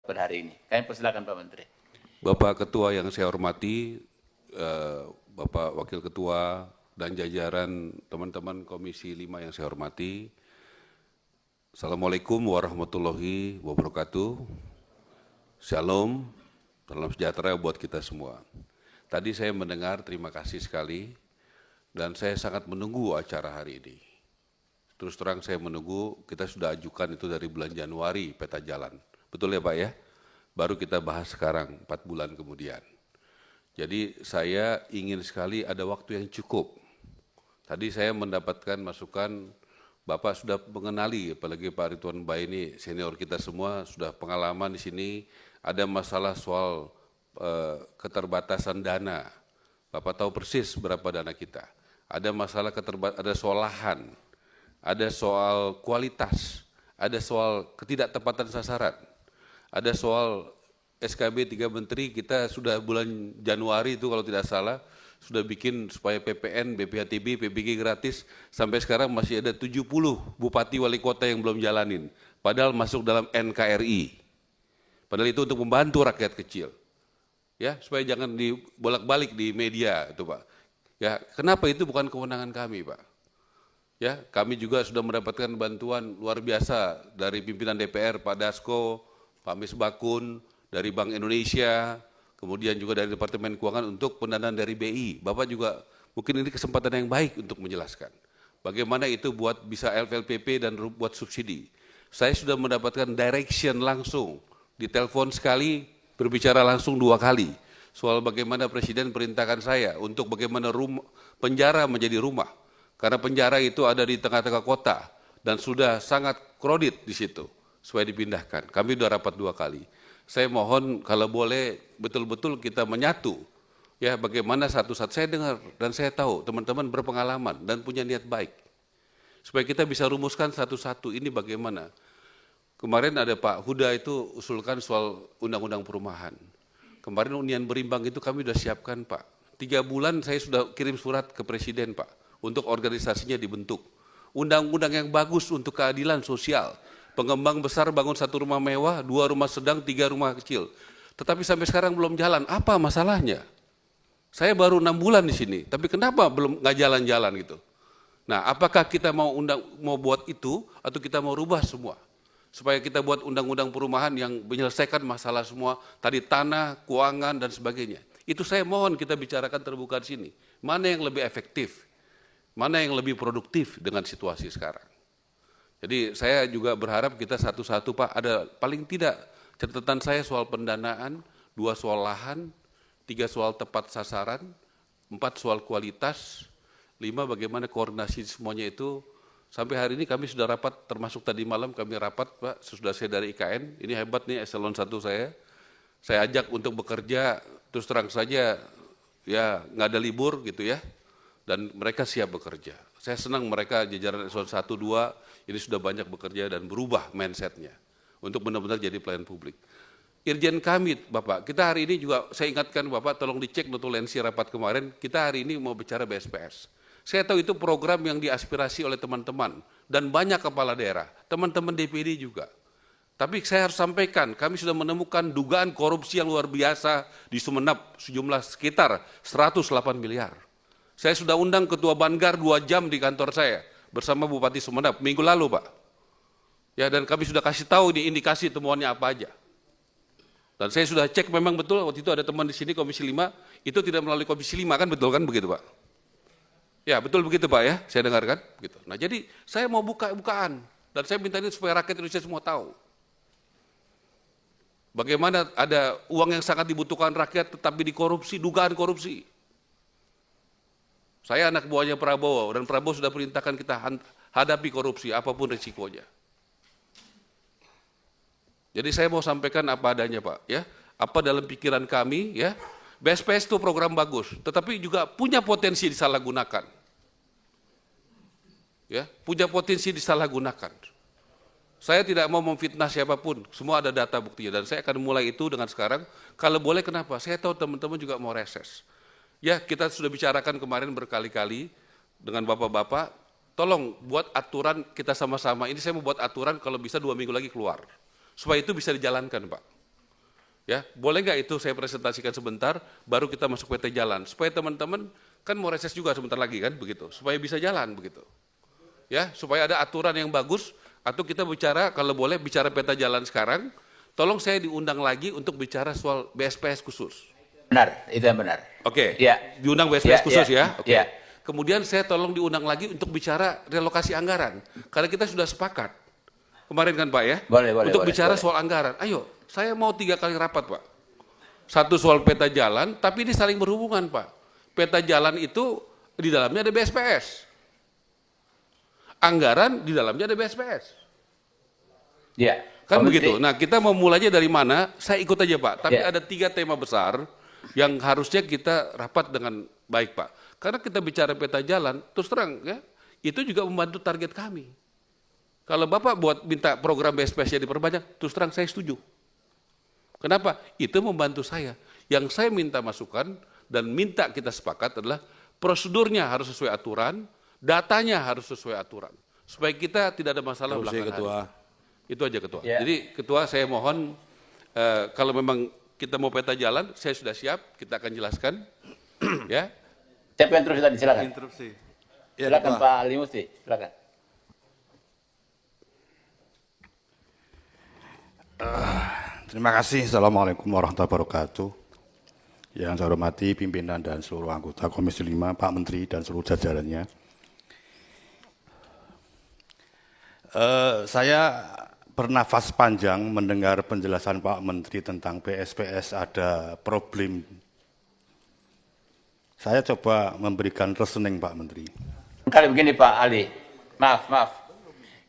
pada hari ini. Kami persilakan Pak Menteri. Bapak Ketua yang saya hormati, Bapak Wakil Ketua dan jajaran teman-teman Komisi 5 yang saya hormati. Assalamualaikum warahmatullahi wabarakatuh. Shalom, salam sejahtera buat kita semua. Tadi saya mendengar, terima kasih sekali, dan saya sangat menunggu acara hari ini. Terus terang saya menunggu, kita sudah ajukan itu dari bulan Januari peta jalan. Betul ya Pak ya? Baru kita bahas sekarang, 4 bulan kemudian. Jadi saya ingin sekali ada waktu yang cukup. Tadi saya mendapatkan masukan, Bapak sudah mengenali, apalagi Pak Ridwan Bay ini senior kita semua, sudah pengalaman di sini, ada masalah soal keterbatasan dana. Bapak tahu persis berapa dana kita. Ada masalah ada soal lahan, ada soal kualitas, ada soal ketidaktepatan sasaran. Ada soal SKB 3 Menteri, kita sudah bulan Januari itu kalau tidak salah, sudah bikin supaya PPN, BPHTB, PBG gratis, sampai sekarang masih ada 70 bupati wali kota yang belum jalanin, padahal masuk dalam NKRI. Padahal itu untuk membantu rakyat kecil. Ya, supaya jangan dibolak-balik di media itu Pak. Ya, kenapa itu bukan kewenangan kami Pak? Ya, kami juga sudah mendapatkan bantuan luar biasa dari pimpinan DPR, Pak Dasko, Pak Misbakun, dari Bank Indonesia, kemudian juga dari Departemen Keuangan untuk pendanaan dari BI. Bapak juga mungkin ini kesempatan yang baik untuk menjelaskan bagaimana itu buat bisa LPLPP dan buat subsidi. Saya sudah mendapatkan direction langsung, ditelepon sekali, berbicara langsung 2 kali, soal bagaimana Presiden perintahkan saya untuk bagaimana penjara menjadi rumah. Karena penjara itu ada di tengah-tengah kota dan sudah sangat kredit di situ. Supaya dipindahkan. Kami sudah rapat 2 kali. Saya mohon kalau boleh betul-betul kita menyatu. Ya, bagaimana satu-satu saya dengar dan saya tahu teman-teman berpengalaman dan punya niat baik. Supaya kita bisa rumuskan satu-satu ini bagaimana. Kemarin ada Pak Huda itu usulkan soal undang-undang perumahan. Kemarin Unian Berimbang itu kami sudah siapkan Pak. 3 bulan saya sudah kirim surat ke Presiden Pak. Untuk organisasinya dibentuk. Undang-undang yang bagus untuk keadilan sosial. Pengembang besar bangun 1 rumah mewah, 2 rumah sedang, 3 rumah kecil. Tetapi sampai sekarang belum jalan. Apa masalahnya? Saya baru 6 bulan di sini, tapi kenapa belum nggak jalan-jalan gitu? Nah, apakah kita mau buat itu atau kita mau rubah semua? Supaya kita buat undang-undang perumahan yang menyelesaikan masalah semua, tadi tanah, keuangan dan sebagainya. Itu saya mohon kita bicarakan terbuka di sini. Mana yang lebih efektif? Mana yang lebih produktif dengan situasi sekarang? Jadi saya juga berharap kita satu-satu Pak, ada paling tidak catatan saya soal pendanaan, 2 soal lahan, 3 soal tepat sasaran, 4 soal kualitas, 5 bagaimana koordinasi semuanya itu. Sampai hari ini kami sudah rapat, termasuk tadi malam kami rapat Pak, sesudah saya dari IKN, ini hebat nih eselon 1 saya ajak untuk bekerja, terus terang saja ya nggak ada libur gitu ya, dan mereka siap bekerja. Saya senang mereka jajaran eselon 1, 2, ini sudah banyak bekerja dan berubah mindsetnya untuk benar-benar jadi pelayan publik. Irjen kami Bapak, kita hari ini juga saya ingatkan Bapak tolong dicek notulensi rapat kemarin, kita hari ini mau bicara BSPS. Saya tahu itu program yang diaspirasi oleh teman-teman dan banyak kepala daerah, teman-teman DPD juga. Tapi saya harus sampaikan, kami sudah menemukan dugaan korupsi yang luar biasa di Sumeneb sejumlah sekitar 108 miliar. Saya sudah undang Ketua Banggar 2 jam di kantor saya bersama Bupati Sumeneb minggu lalu Pak. Ya, dan kami sudah kasih tahu ini indikasi temuannya apa aja. Dan saya sudah cek memang betul waktu itu ada teman di sini Komisi 5 itu tidak melalui Komisi 5 kan betul kan begitu Pak? Ya betul begitu Pak ya, saya dengarkan gitu. Nah jadi saya mau bukaan dan saya minta ini supaya rakyat Indonesia semua tahu. Bagaimana ada uang yang sangat dibutuhkan rakyat tetapi dikorupsi, dugaan korupsi. Saya anak buahnya Prabowo dan Prabowo sudah perintahkan kita hadapi korupsi apapun risikonya. Jadi saya mau sampaikan apa adanya Pak, ya. Apa dalam pikiran kami, ya. BSPS itu program bagus, tetapi juga punya potensi disalahgunakan. Ya, punya potensi disalahgunakan. Saya tidak mau memfitnah siapapun, semua ada data buktinya dan saya akan mulai itu dengan sekarang. Kalau boleh kenapa? Saya tahu teman-teman juga mau reses. Ya, kita sudah bicarakan kemarin berkali-kali dengan bapak-bapak, tolong buat aturan kita sama-sama. Ini saya mau buat aturan kalau bisa 2 minggu lagi keluar. Supaya itu bisa dijalankan Pak. Ya, boleh nggak itu saya presentasikan sebentar, baru kita masuk PT Jalan, supaya teman-teman kan mau reses juga sebentar lagi kan, begitu, supaya bisa jalan begitu. Ya, supaya ada aturan yang bagus, atau kita bicara kalau boleh bicara peta jalan sekarang, tolong saya diundang lagi untuk bicara soal BSPS khusus. Benar, itu yang benar. Oke, Ya. diundang BSPS khusus ya. Oke. Ya. Kemudian saya tolong diundang lagi untuk bicara relokasi anggaran, karena kita sudah sepakat kemarin kan Pak ya, Boleh, untuk boleh, bicara boleh. soal anggaran. Ayo, saya mau 3 kali rapat Pak. Satu soal peta jalan, tapi ini saling berhubungan Pak. Peta jalan itu di dalamnya ada BSPS. Anggaran di dalamnya ada BSPS. Ya. Kan Pak begitu. Menteri. Nah kita mau mulainya dari mana? Saya ikut aja Pak. Tapi Ya. ada 3 tema besar yang harusnya kita rapat dengan baik Pak. Karena kita bicara peta jalan, terus terang ya, itu juga membantu target kami. Kalau Bapak buat minta program BSPS-nya diperbanyak, terus terang saya setuju. Kenapa? Itu membantu saya. Yang saya minta masukan dan minta kita sepakat adalah prosedurnya harus sesuai aturan, datanya harus sesuai aturan. Supaya kita tidak ada masalah belakangan hari. Itu aja Ketua. Ya. Jadi Ketua saya mohon kalau memang kita mau peta jalan, saya sudah siap, kita akan jelaskan. Ya. Siapa yang terus tadi? Silakan. Interupsi. Silakan Pak Ali Musti. Silakan. Terima kasih. Assalamualaikum warahmatullahi wabarakatuh. Yang saya hormati pimpinan dan seluruh anggota Komisi 5, Pak Menteri dan seluruh jajarannya. Saya bernafas panjang mendengar penjelasan Pak Menteri tentang BSPS ada problem. Saya coba memberikan reasoning Pak Menteri. Kali begini Pak Ali. Maaf.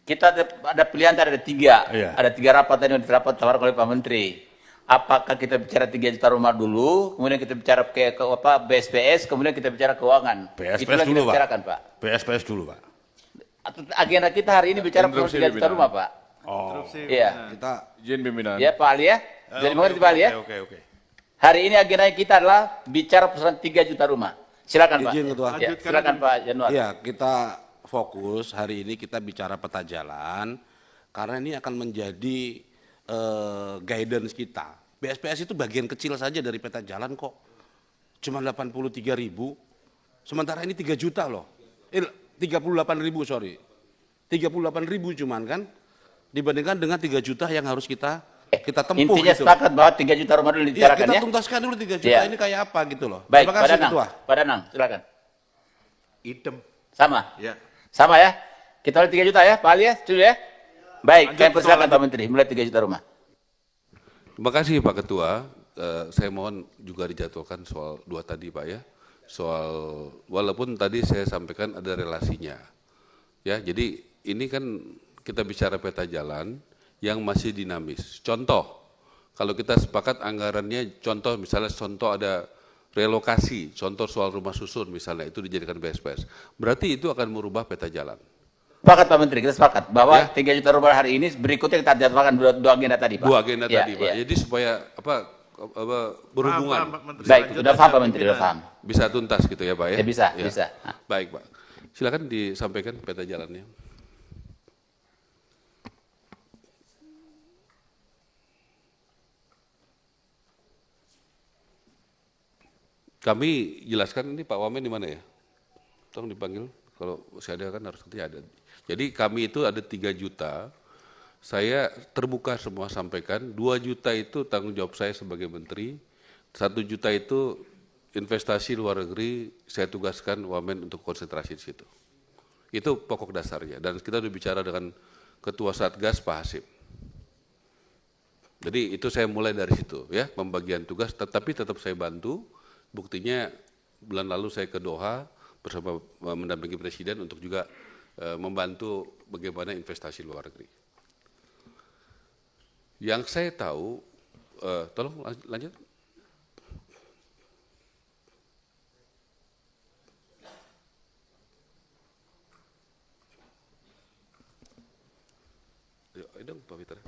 Kita ada pilihan tadi ada 3. Iya. Ada 3 rapat tadi yang ditawarkan oleh Pak Menteri. Apakah kita bicara 3 juta rumah dulu, kemudian kita bicara ke BSPS, kemudian kita bicara keuangan. BSPS Itulah dulu kita bicarakan, Pak. BSPS dulu Pak. Agenda kita hari ini bicara 3 juta rumah, Pak. Oh, Iya. kita Izin pimpinan. Ya Pak Ali ya. Jadi mengerti Pak Ali ya. Oke. Hari ini agenda kita adalah bicara persoalan 3 juta rumah. Silakan Pak. Izin, Ketua. Ya, silakan Pak Januar. Iya, kita fokus hari ini kita bicara peta jalan karena ini akan menjadi guidance kita. BSPS itu bagian kecil saja dari peta jalan kok. Cuma 83.000. Sementara ini 3 juta loh. 38.000 sorry. 38.000 cuman kan dibandingkan dengan 3 juta yang harus kita tempuh. Intinya gitu. sepakat bahwa 3 juta rumah dulu Iya, dibicarakan kita ya. tuntaskan dulu 3 juta Iya. ini kayak apa gitu loh. Baik, Terima Pak kasih Danang. Ketua. Pak Danang, silakan. idem. Sama. Ya. Sama ya. Kita mulai 3 juta ya, Pak Ali ya. Setuju ya? Baik, Lanjut, kami Ketua, persilakan lanjut. Pak Menteri mulai 3 juta rumah. Terima kasih Pak Ketua. Saya mohon juga dijadwalkan soal 2 tadi Pak ya. Soal walaupun tadi saya sampaikan ada relasinya. Ya, jadi ini kan kita bicara peta jalan yang masih dinamis. Contoh, kalau kita sepakat anggarannya misalnya ada relokasi, contoh soal rumah susun misalnya itu dijadikan BSPS. Berarti itu akan merubah peta jalan. Sepakat Pak Menteri, kita sepakat bahwa Ya. 3 juta rumah hari ini berikutnya kita jadwalkan 2 agenda tadi Pak. 2 agenda Ya, tadi Pak. ya. Jadi supaya berhubungan. Baik, sudah paham Pak Menteri, sudah paham. Bisa tuntas gitu ya Pak ya? Ya, bisa. Nah. Baik Pak. Silakan disampaikan peta jalannya. Kami jelaskan ini Pak Wamen di mana ya? Tolong dipanggil, kalau saya ada kan harus nanti ada. Jadi kami itu ada 3 juta, saya terbuka semua sampaikan, 2 juta itu tanggung jawab saya sebagai menteri, 1 juta itu investasi luar negeri, saya tugaskan Wamen untuk konsentrasi di situ. Itu pokok dasarnya, dan kita sudah bicara dengan Ketua Satgas Pak Hasim. Jadi itu saya mulai dari situ ya, pembagian tugas, tetapi tetap saya bantu. Buktinya bulan lalu saya ke Doha bersama mendampingi Presiden untuk juga membantu bagaimana investasi luar negeri. Yang saya tahu, tolong lanjut. Ayo dong Pak Fitra.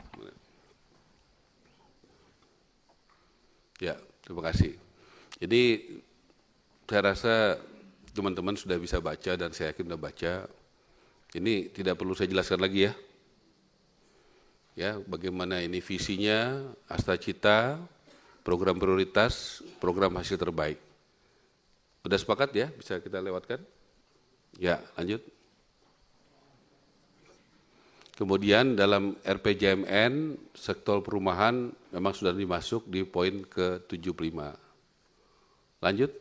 Ya, terima kasih. Jadi saya rasa teman-teman sudah bisa baca dan saya yakin sudah baca. Ini tidak perlu saya jelaskan lagi ya. Ya, bagaimana ini visinya, asta cita, program prioritas, program hasil terbaik. Sudah sepakat ya? Bisa kita lewatkan? Ya, lanjut. Kemudian dalam RPJMN, sektor perumahan memang sudah dimasuk di poin ke-75. Lanjut.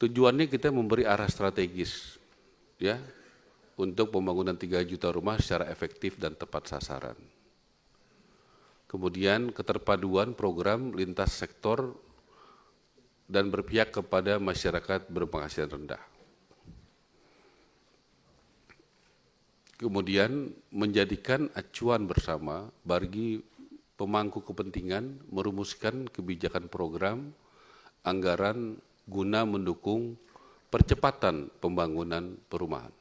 Tujuannya kita memberi arah strategis ya untuk pembangunan 3 juta rumah secara efektif dan tepat sasaran. Kemudian keterpaduan program lintas sektor dan berpihak kepada masyarakat berpenghasilan rendah. Kemudian menjadikan acuan bersama bagi pemangku kepentingan merumuskan kebijakan program, anggaran guna mendukung percepatan pembangunan perumahan.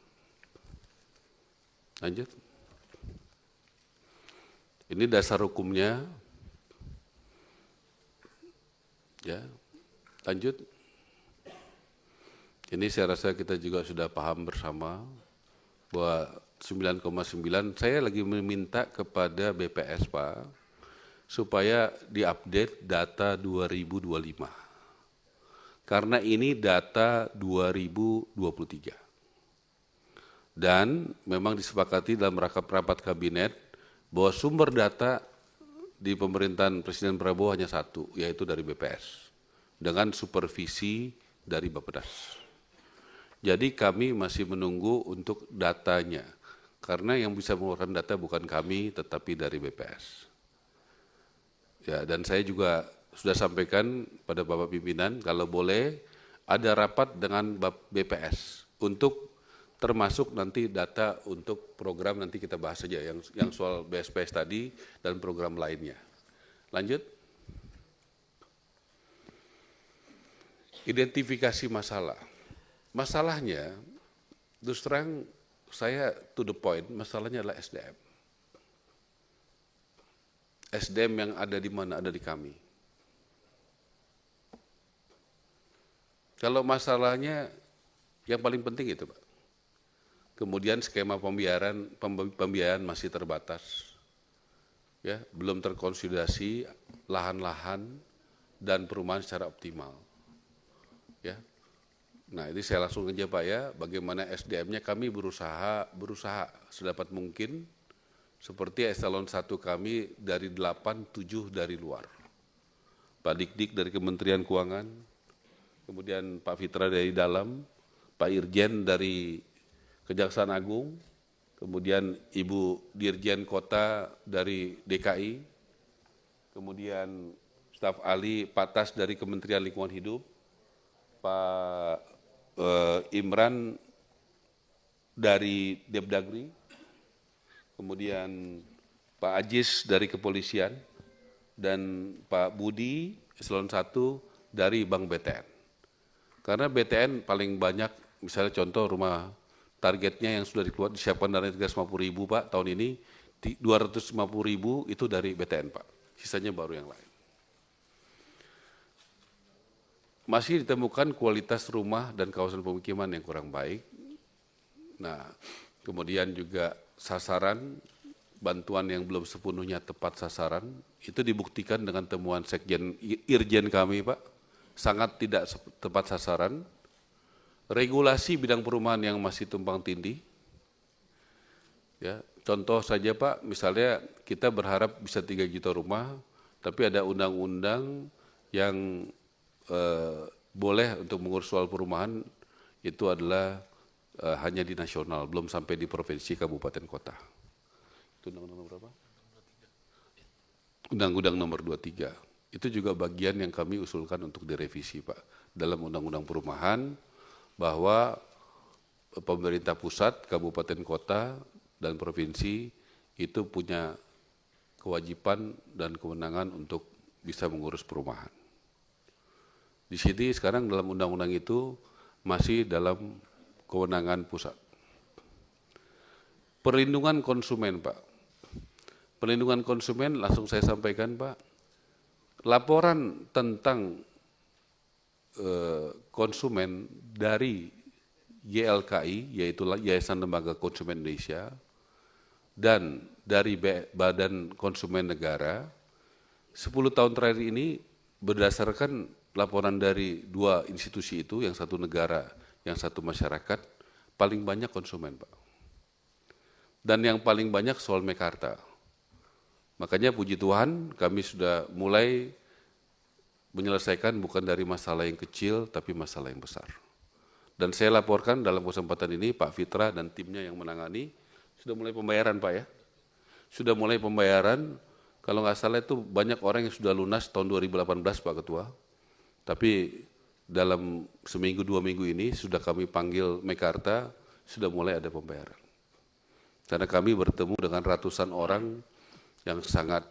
Lanjut. Ini dasar hukumnya. Ya. Lanjut. Ini saya rasa kita juga sudah paham bersama bahwa 9,9 saya lagi meminta kepada BPS Pak supaya diupdate data 2025. Karena ini data 2023. Dan memang disepakati dalam rapat kabinet bahwa sumber data di pemerintahan Presiden Prabowo hanya satu, yaitu dari BPS, dengan supervisi dari Bappedas. Jadi kami masih menunggu untuk datanya, karena yang bisa mengeluarkan data bukan kami, tetapi dari BPS. Ya, dan saya juga sudah sampaikan pada Bapak Pimpinan, kalau boleh ada rapat dengan BPS untuk termasuk nanti data untuk program nanti kita bahas saja yang soal BSPS tadi dan program lainnya. Lanjut. Identifikasi masalah. Masalahnya, terus terang saya to the point, masalahnya adalah SDM. SDM yang ada di mana? Ada di kami. Kalau masalahnya yang paling penting itu Pak. Kemudian skema pembiayaan masih terbatas, ya, belum terkonsolidasi lahan-lahan dan perumahan secara optimal. Ya. Nah ini saya langsung aja Pak ya, bagaimana SDM-nya kami berusaha sedapat mungkin, seperti eselon 1 kami dari 8, 7 dari luar. Pak Dik dari Kementerian Keuangan, kemudian Pak Fitra dari dalam, Pak Irjen dari Kejaksaan Agung, kemudian Ibu Dirjen Kota dari DKI, kemudian staf ahli Pak Tas dari Kementerian Lingkungan Hidup, Pak Imran dari Depdagri, kemudian Pak Ajis dari Kepolisian, dan Pak Budi, eselon 1 dari Bank BTN. Karena BTN paling banyak, misalnya contoh rumah targetnya yang sudah disiapkan dari 350.000 Pak, tahun ini 250.000 itu dari BTN Pak, sisanya baru yang lain. Masih ditemukan kualitas rumah dan kawasan pemukiman yang kurang baik. Nah, kemudian juga sasaran, bantuan yang belum sepenuhnya tepat sasaran, itu dibuktikan dengan temuan Sekjen Irjen kami Pak, sangat tidak tepat sasaran. Regulasi bidang perumahan yang masih tumpang tindih, ya, contoh saja Pak, misalnya kita berharap bisa 3 juta rumah, tapi ada undang-undang yang boleh untuk mengurus soal perumahan itu adalah hanya di nasional, belum sampai di provinsi, kabupaten, kota. Itu undang-undang nomor berapa? Undang-undang nomor 23. Itu juga bagian yang kami usulkan untuk direvisi Pak, dalam undang-undang perumahan, bahwa pemerintah pusat, kabupaten, kota, dan provinsi itu punya kewajiban dan kewenangan untuk bisa mengurus perumahan. Di sini sekarang dalam undang-undang itu masih dalam kewenangan pusat. Perlindungan konsumen Pak. Perlindungan konsumen langsung saya sampaikan Pak. Laporan tentang konsumen dari YLKI, yaitu Yayasan Lembaga Konsumen Indonesia, dan dari Badan Konsumen Negara, 10 tahun terakhir ini berdasarkan laporan dari dua institusi itu, yang satu negara, yang satu masyarakat, paling banyak konsumen, Pak. Dan yang paling banyak soal mekarta. Makanya puji Tuhan kami sudah mulai menyelesaikan bukan dari masalah yang kecil, tapi masalah yang besar. Dan saya laporkan dalam kesempatan ini Pak Fitra dan timnya yang menangani, sudah mulai pembayaran Pak ya. Sudah mulai pembayaran, kalau nggak salah itu banyak orang yang sudah lunas tahun 2018 Pak Ketua. Tapi dalam seminggu 2 minggu ini sudah kami panggil Mekarta, sudah mulai ada pembayaran. Karena kami bertemu dengan ratusan orang yang sangat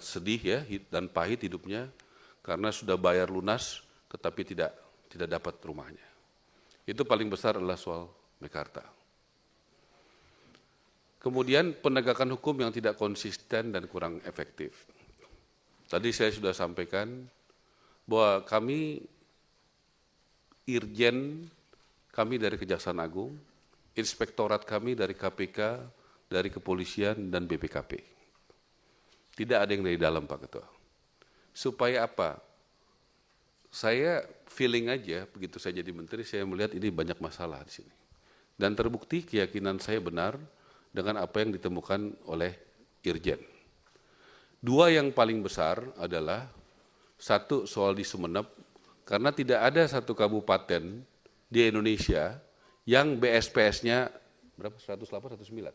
sedih ya dan pahit hidupnya karena sudah bayar lunas tetapi tidak dapat rumahnya. Itu paling besar adalah soal Mekarta. Kemudian penegakan hukum yang tidak konsisten dan kurang efektif. Tadi saya sudah sampaikan bahwa kami Irjen kami dari Kejaksaan Agung, inspektorat kami dari KPK, dari Kepolisian dan BPKP. Tidak ada yang dari dalam Pak Ketua. Supaya apa? Saya feeling aja begitu saya jadi menteri saya melihat ini banyak masalah di sini. Dan terbukti keyakinan saya benar dengan apa yang ditemukan oleh Irjen. Dua yang paling besar adalah satu soal di Sumeneb, karena tidak ada satu kabupaten di Indonesia yang BSPS-nya berapa? 108, 109?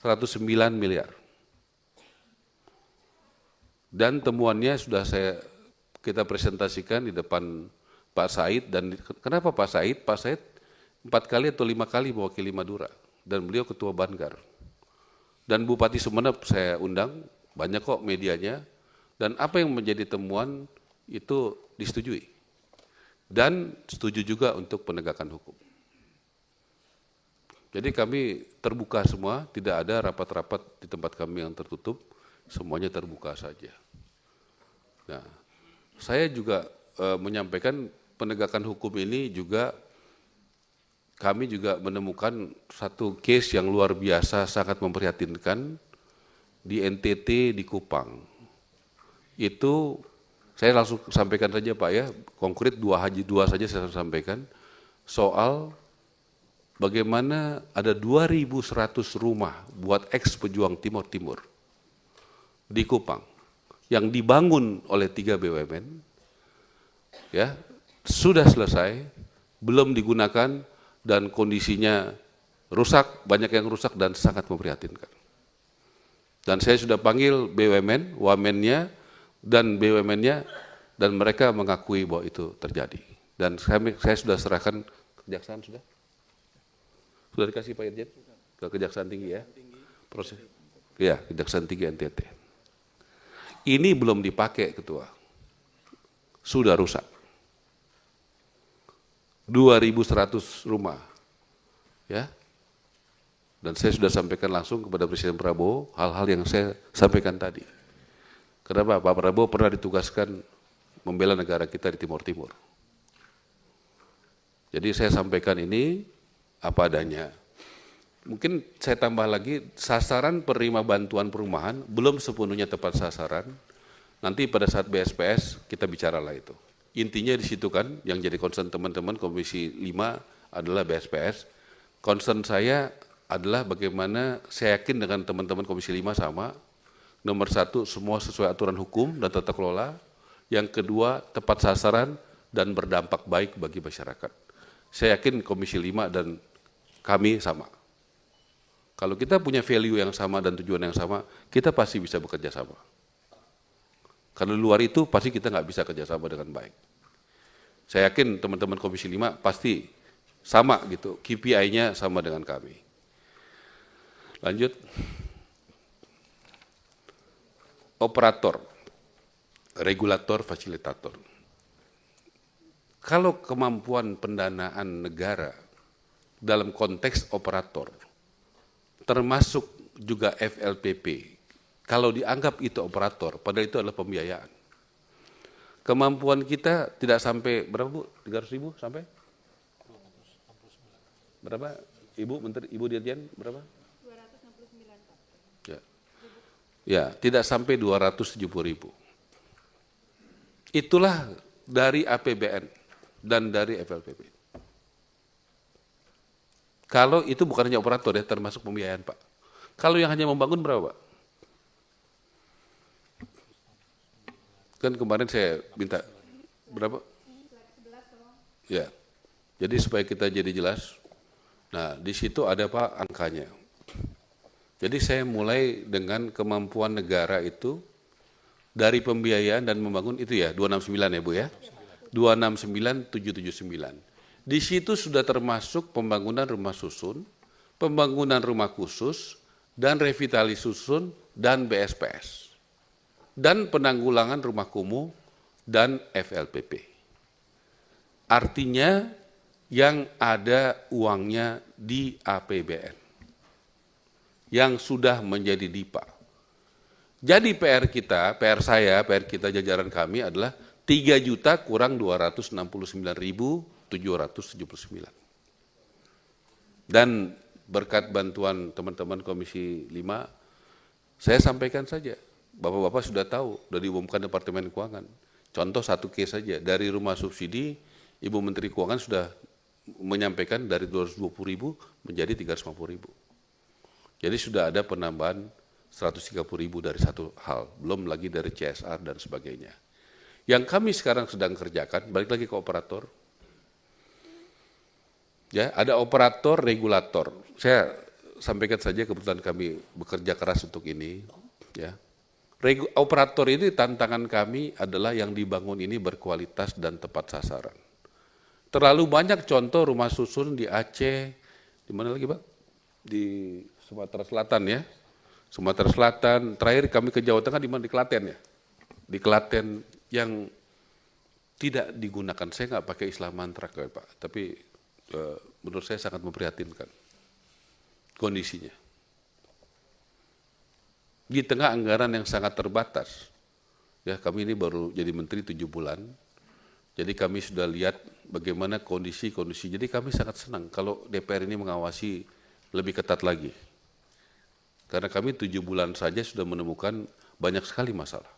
109 miliar. Dan temuannya sudah kita presentasikan di depan Pak Said. Dan kenapa Pak Said? Pak Said 4 kali atau 5 kali mewakili Madura. Dan beliau ketua Banggar. Dan Bupati Sumeneb saya undang, banyak kok medianya. Dan apa yang menjadi temuan itu disetujui. Dan setuju juga untuk penegakan hukum. Jadi kami terbuka semua, tidak ada rapat-rapat di tempat kami yang tertutup, semuanya terbuka saja. Nah, saya juga menyampaikan penegakan hukum ini juga, kami juga menemukan satu case yang luar biasa sangat memprihatinkan di NTT di Kupang. Itu saya langsung sampaikan saja Pak ya, konkret dua saja saya sampaikan, soal bagaimana ada 2.100 rumah buat ex-pejuang Timur Timur di Kupang yang dibangun oleh 3 BUMN, ya sudah selesai, belum digunakan dan kondisinya rusak, banyak yang rusak dan sangat memprihatinkan. Dan saya sudah panggil BUMN, wamennya dan BUMN-nya dan mereka mengakui bahwa itu terjadi. Dan saya sudah serahkan kejaksaan sudah. Sudah dikasih Pak Irjen ke Kejaksaan Tinggi ya? Proses. Ya, Kejaksaan Tinggi NTT. Ini belum dipakai Ketua. Sudah rusak. 2.100 rumah. Ya. Dan saya sudah sampaikan langsung kepada Presiden Prabowo hal-hal yang saya sampaikan tadi. Kenapa? Pak Prabowo pernah ditugaskan membela negara kita di Timur Timur. Jadi saya sampaikan ini apa adanya. Mungkin saya tambah lagi, sasaran penerima bantuan perumahan belum sepenuhnya tepat sasaran. Nanti pada saat BSPS kita bicaralah itu. Intinya di situ kan yang jadi concern teman-teman Komisi 5 adalah BSPS. Concern saya adalah bagaimana saya yakin dengan teman-teman Komisi 5 sama. Nomor 1 semua sesuai aturan hukum dan tata kelola. Yang kedua tepat sasaran dan berdampak baik bagi masyarakat. Saya yakin Komisi 5 dan kami sama. Kalau kita punya value yang sama dan tujuan yang sama, kita pasti bisa bekerja sama. Kalau luar itu pasti kita nggak bisa kerjasama dengan baik. Saya yakin teman-teman Komisi 5 pasti sama gitu, KPI-nya sama dengan kami. Lanjut. Operator, regulator, fasilitator. Kalau kemampuan pendanaan negara dalam konteks operator, termasuk juga FLPP, kalau dianggap itu operator, padahal itu adalah pembiayaan. Kemampuan kita tidak sampai, berapa Bu? 300.000 sampai? Berapa? Ibu Menteri, Ibu Dirjen, berapa? 269 Pak. Ya. Ya, tidak sampai 270.000. Itulah dari APBN dan dari FLPP. Kalau itu bukan hanya operator ya, termasuk pembiayaan Pak. Kalau yang hanya membangun berapa Pak? Kan kemarin saya minta berapa? Ya, jadi supaya kita jadi jelas. Nah, di situ ada Pak angkanya. Jadi saya mulai dengan kemampuan negara itu dari pembiayaan dan membangun itu ya 269 ya Bu ya. 269779. Di situ sudah termasuk pembangunan rumah susun, pembangunan rumah khusus dan revitalisasi susun dan BSPS. Dan penanggulangan rumah kumuh dan FLPP. Artinya yang ada uangnya di APBN. Yang sudah menjadi DIPA. Jadi PR kita, PR saya, PR kita jajaran kami adalah 3 juta kurang 269.779. Dan berkat bantuan teman-teman Komisi 5, saya sampaikan saja, Bapak-Bapak sudah tahu, sudah diumumkan Departemen Keuangan. Contoh satu case saja, dari rumah subsidi, Ibu Menteri Keuangan sudah menyampaikan dari 220.000 menjadi 350.000. Jadi sudah ada penambahan 130.000 dari satu hal, belum lagi dari CSR dan sebagainya. Yang kami sekarang sedang kerjakan, balik lagi ke operator. Ya, ada operator, regulator. Saya sampaikan saja kebetulan kami bekerja keras untuk ini. Ya, operator ini tantangan kami adalah yang dibangun ini berkualitas dan tepat sasaran. Terlalu banyak contoh rumah susun di Aceh, di mana lagi Pak? Di Sumatera Selatan ya. Sumatera Selatan, terakhir kami ke Jawa Tengah di mana? Di Klaten ya. Di Klaten yang tidak digunakan, saya nggak pakai istilah mantra ya Pak, tapi menurut saya sangat memprihatinkan kondisinya. Di tengah anggaran yang sangat terbatas, ya kami ini baru jadi menteri 7 bulan, jadi kami sudah lihat bagaimana kondisi-kondisi, jadi kami sangat senang kalau DPR ini mengawasi lebih ketat lagi. Karena kami 7 bulan saja sudah menemukan banyak sekali masalah.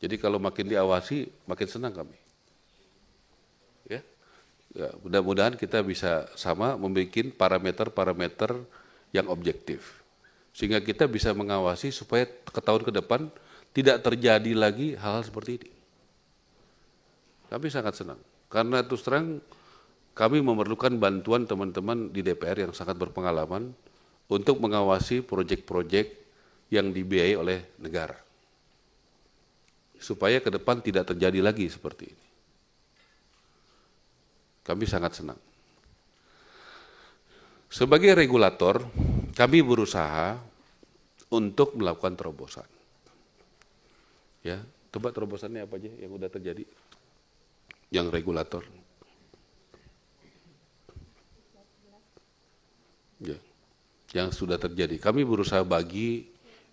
Jadi kalau makin diawasi, makin senang kami. Ya, mudah-mudahan kita bisa sama membuat parameter-parameter yang objektif. Sehingga kita bisa mengawasi supaya ke tahun ke depan tidak terjadi lagi hal-hal seperti ini. Kami sangat senang. Karena terus terang kami memerlukan bantuan teman-teman di DPR yang sangat berpengalaman untuk mengawasi proyek-proyek yang dibiayai oleh negara. Supaya ke depan tidak terjadi lagi seperti ini. Kami sangat senang. Sebagai regulator, kami berusaha untuk melakukan terobosan. Ya, coba terobosannya apa aja yang udah terjadi? Yang regulator. Ya, yang sudah terjadi. Kami berusaha bagi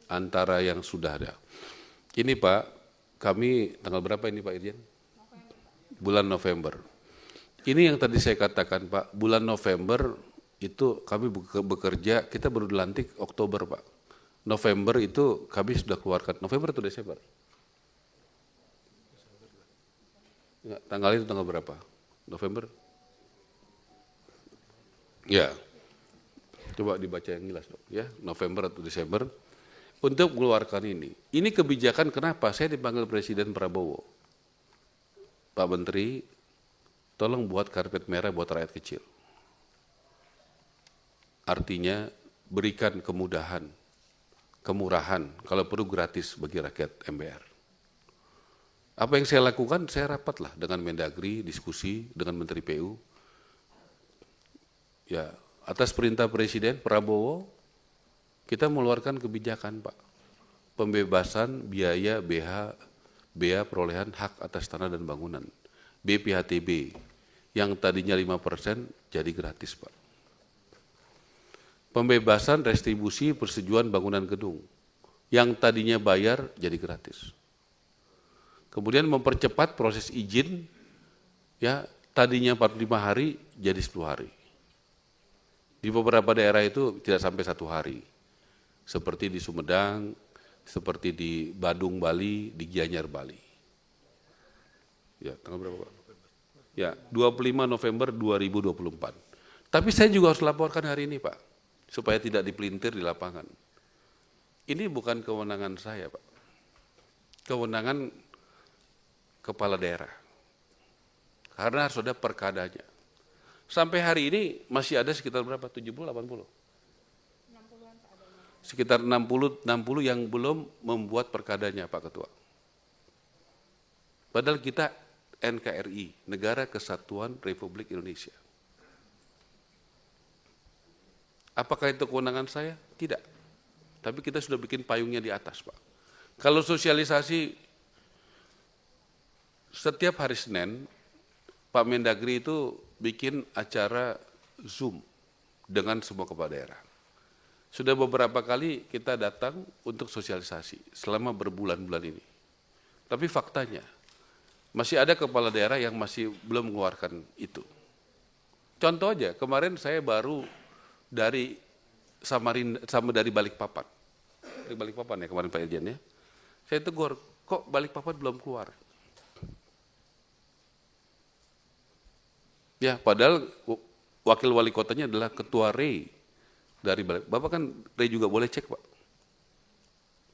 antara yang sudah ada. Ini Pak, kami tanggal berapa ini Pak Irjen? Bulan November. Ini yang tadi saya katakan Pak, bulan November itu kami bekerja, kita baru dilantik Oktober Pak. November itu kami sudah keluarkan, November atau Desember? Enggak, tanggal itu tanggal berapa? November? Ya. Coba dibaca yang jelas dong, ya, November atau Desember, untuk mengeluarkan ini. Ini kebijakan kenapa saya dipanggil Presiden Prabowo. Pak Menteri, tolong buat karpet merah buat rakyat kecil. Artinya berikan kemudahan, kemurahan, kalau perlu gratis bagi rakyat MBR. Apa yang saya lakukan, saya rapatlah dengan Mendagri, diskusi dengan Menteri PU. Ya, atas perintah Presiden Prabowo, kita mengeluarkan kebijakan Pak. Pembebasan biaya bea perolehan hak atas tanah dan bangunan. BPHTB, yang tadinya 5% jadi gratis Pak. Pembebasan restribusi persetujuan bangunan gedung, yang tadinya bayar jadi gratis. Kemudian mempercepat proses izin, ya tadinya 45 hari jadi 10 hari. Di beberapa daerah itu tidak sampai 1 hari. seperti di Sumedang, seperti di Badung, Bali, di Gianyar, Bali. Ya, tanggal berapa Pak? Ya, 25 November 2024. Tapi saya juga harus laporkan hari ini Pak, supaya tidak dipelintir di lapangan. Ini bukan kewenangan saya Pak, kewenangan kepala daerah. Karena harus ada perkadanya. Sampai hari ini masih ada sekitar berapa? 70, 80? Sekitar 60 yang belum membuat perkadanya Pak Ketua. Padahal kita NKRI, Negara Kesatuan Republik Indonesia. Apakah itu kewenangan saya? Tidak. Tapi kita sudah bikin payungnya di atas Pak. Kalau sosialisasi setiap hari Senin, Pak Mendagri itu bikin acara Zoom dengan semua kepala daerah. Sudah beberapa kali kita datang untuk sosialisasi selama berbulan-bulan ini. Tapi faktanya, masih ada kepala daerah yang masih belum mengeluarkan itu. Contoh aja, kemarin saya baru dari dari Balikpapan. Dari Balikpapan ya kemarin Pak Irjen ya. Saya tegur, kok Balikpapan belum keluar? Ya, padahal wakil wali kotanya adalah Ketua REI dari Balik. Bapak kan REI juga boleh cek Pak.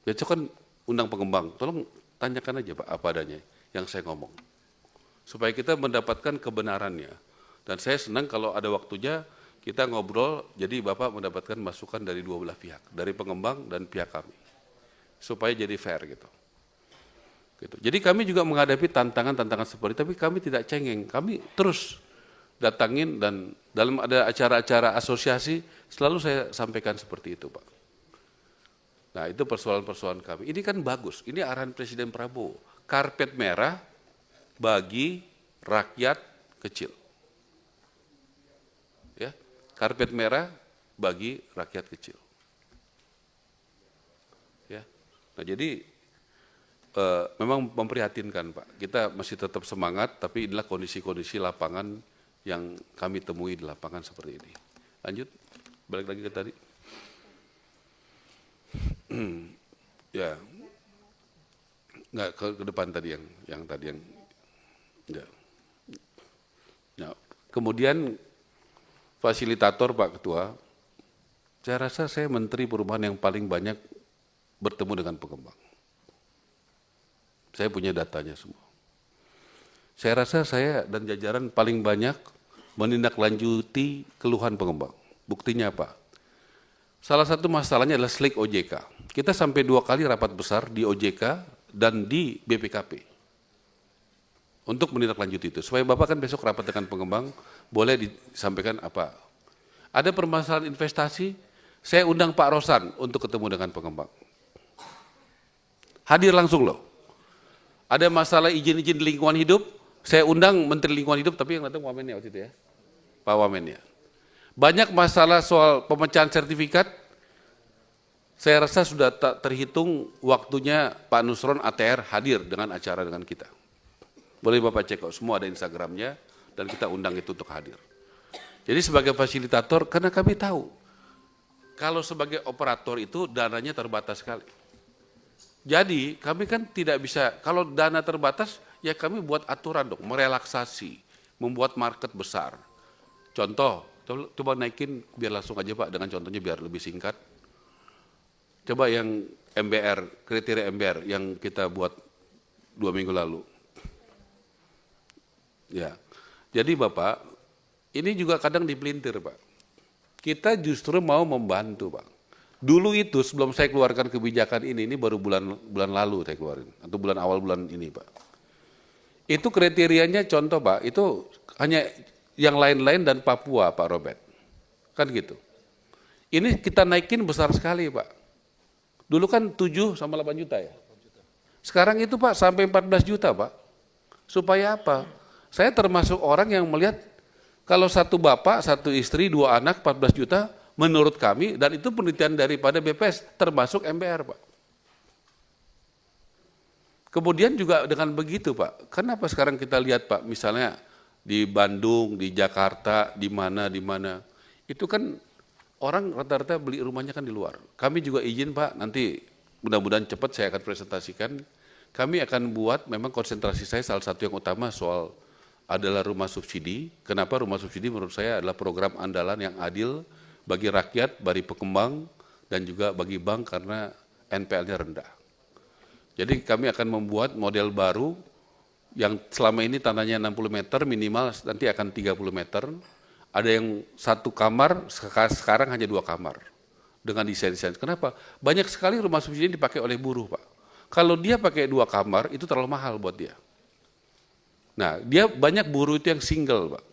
Besok kan undang pengembang, tolong tanyakan aja Pak apa adanya yang saya ngomong. Supaya kita mendapatkan kebenarannya. Dan saya senang kalau ada waktunya kita ngobrol, jadi Bapak mendapatkan masukan dari dua belah pihak, dari pengembang dan pihak kami. Supaya jadi fair gitu. Jadi kami juga menghadapi tantangan-tantangan seperti itu, tapi kami tidak cengeng, kami terus datangin dan dalam ada acara-acara asosiasi selalu saya sampaikan seperti itu Pak. Nah itu persoalan-persoalan kami. Ini kan bagus, ini arahan Presiden Prabowo. Karpet merah bagi rakyat kecil. Ya, karpet merah bagi rakyat kecil. Ya, nah jadi memang memprihatinkan Pak. Kita masih tetap semangat, tapi inilah kondisi-kondisi lapangan yang kami temui di lapangan seperti ini. Lanjut, balik lagi ke tadi. Ya, nggak ke depan tadi yang tadi yang. Ya. Nah, kemudian fasilitator Pak Ketua, saya rasa saya Menteri Perumahan yang paling banyak bertemu dengan pengembang. Saya punya datanya semua. Saya rasa saya dan jajaran paling banyak menindaklanjuti keluhan pengembang. Buktinya apa? Salah satu masalahnya adalah slik OJK. Kita sampai 2 kali rapat besar di OJK dan di BPKP untuk menindaklanjuti itu. Supaya Bapak kan besok rapat dengan pengembang, boleh disampaikan apa. Ada permasalahan investasi, saya undang Pak Rosan untuk ketemu dengan pengembang. Hadir langsung loh. Ada masalah izin-izin lingkungan hidup, saya undang Menteri Lingkungan Hidup, tapi yang datang Wamennya waktu itu ya, Pak Wamennya. Banyak masalah soal pemecahan sertifikat, saya rasa sudah terhitung waktunya Pak Nusron ATR hadir dengan acara dengan kita. Boleh Bapak cek kok, semua ada Instagramnya, dan kita undang itu untuk hadir. Jadi sebagai fasilitator, karena kami tahu, kalau sebagai operator itu dananya terbatas sekali. Jadi kami kan tidak bisa, kalau dana terbatas, ya kami buat aturan dong, merelaksasi, membuat market besar. Contoh, coba naikin biar langsung aja Pak, dengan contohnya biar lebih singkat. Coba yang MBR, kriteria MBR yang kita buat 2 minggu lalu. Ya, jadi Bapak, ini juga kadang dipelintir Pak. Kita justru mau membantu Pak. Dulu itu sebelum saya keluarkan kebijakan ini baru bulan lalu saya keluarin, atau awal bulan ini Pak. Itu kriterianya contoh Pak, itu hanya yang lain-lain dan Papua Pak Robert. Kan gitu. Ini kita naikin besar sekali Pak. Dulu kan 7 sama 8 juta ya. Sekarang itu Pak sampai 14 juta Pak. Supaya apa? Saya termasuk orang yang melihat kalau satu bapak, satu istri, 2 anak 14 juta menurut kami, dan itu penelitian daripada BPS termasuk MBR Pak. Kemudian juga dengan begitu Pak, kenapa sekarang kita lihat Pak, misalnya di Bandung, di Jakarta, di mana, itu kan orang rata-rata beli rumahnya kan di luar. Kami juga izin Pak, nanti mudah-mudahan cepat saya akan presentasikan. Kami akan buat, memang konsentrasi saya salah satu yang utama soal adalah rumah subsidi. Kenapa rumah subsidi menurut saya adalah program andalan yang adil bagi rakyat, bagi pengembang, dan juga bagi bank karena NPL-nya rendah. Jadi kami akan membuat model baru yang selama ini tanahnya 60 meter, minimal nanti akan 30 meter. Ada yang satu kamar, sekarang hanya 2 kamar. Dengan desain-desain. Kenapa? Banyak sekali rumah subsidi dipakai oleh buruh, Pak. Kalau dia pakai 2 kamar, itu terlalu mahal buat dia. Nah, dia banyak buruh itu yang single, Pak.